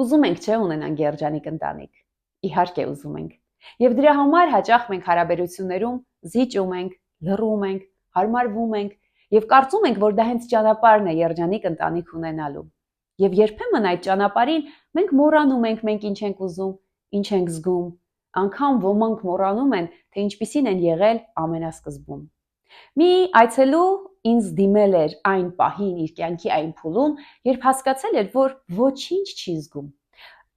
Ուզում ենք չէ ունենանք երջանիկ ընտանիք։ Իհարկե ուզում ենք։ Եվ դրա համար հաճախ մենք հարաբերություններում զիջում ենք, լռում ենք, հարմարվում ենք եւ կարծում ենք, որ դա հենց ճանապարհն է երջանիկ ընտանիք ունենալու։ Եվ երբեմն այդ ճանապարհին մենք մոռանում ենք մենք ինչ ենք ուզում, ինչ ենք զգում, անգամ ոմանք մոռանում են, թե ինչպիսին են եղել ամենասկզբում։ Մի այցելու ինձ դիմել էր այն պահին իր կյանքի այն փուլում, երբ հասկացել էր, որ ոչինչ չի զգում։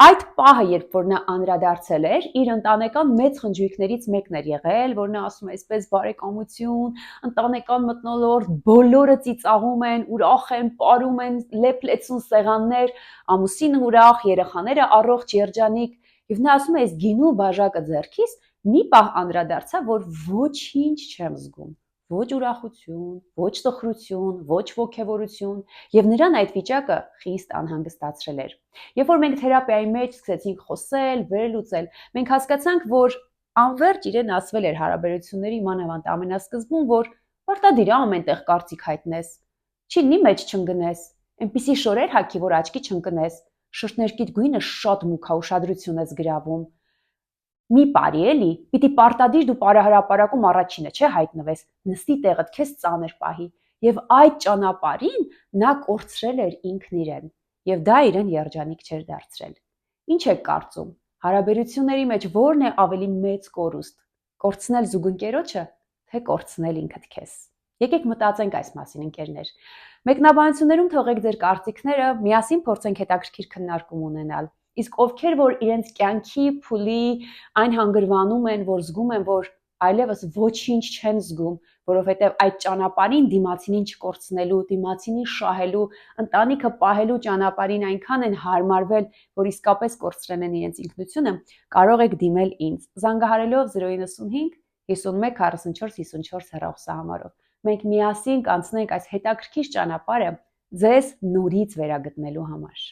Այդ պահը, երբ որ նա անդրադարձել էր, իր ընտանեկան մեծ խնջույքներից մեկն էր եղել, որ նա ասում է այսպես բարեկամություն, ընտանեկան մթնոլորտ, բոլորը ծիծաղում են, ուրախ են, պարում են, լեփ-լեցուն սեղաններ, ամուսինը ուրախ, երեխաները առողջ, երջանիկ, եւ նա ասում է, այս գինու բաժակը ձեռքիս մի պահ անդրադարձա, որ ոչինչ չեմ զգում։ Ոչ ուրախություն, ոչ տխրություն, ոչ ոգևորություն, եւ նրան այդ վիճակը խիստ անհանգստացրել էր։ Երբ որ մենք թերապիայի մեջ սկսեցինք խոսել, վերլուծել, մենք հասկացանք, որ անverջ իրեն ասվել էր հարաբերությունների մանավանդ ամենասկզբում, որ պարտադիր է ամենտեղ կարծիք հայտնես, չինի մեջ չընկնես, այնպիսի շորեր հագի, որ աչքի չընկնես, շրթներկիդ գույնը շատ մուգ է, ուշադրություն ես գրավում։ Մի բարի էլի, պիտի պարտադիր դու պարահրապարակում առաջինը չէ հայտնվես, նստի տեղդ քեզ ծանր պահի, եւ այդ ճանապարհին նա կորցրել էր ինքն իրեն, եւ դա իրեն երջանիկ չէր դարձրել։ Ինչ եք կարծում, հարաբերությունների մեջ ո՞րն է ավելի մեծ կորուստ, կորցնել զուգընկերոջը, թե կորցնել ինքդ քեզ։ Եկեք մտածենք այս մասին, ընկերներ։ Մեկնաբանություններում թողեք ձեր կարծիքները, միասին փորձենք հետաքրքիր քննարկում ունենալ։ Իսկ ովքեր որ իրենց կյանքի փուլի այն հանգրվանում են, որ զգում են, որ այլևս ոչինչ չեն զգում, որովհետև այդ ճանապարհին դիմացինին չկորցնելու, դիմացինին շահելու, ընտանիքը պահելու ճանապարհին այնքան են հարմարվել, որ իսկապես կորցրել են իրենց ինքնությունը, կարող եք դիմել ինձ, զանգահարելով 095 51 44 54 հեռախոսահամարով։ Մենք միասին կանցնենք այս հետաքրքիր ճանապարհը ձեզ նորից վերագտնելու համար։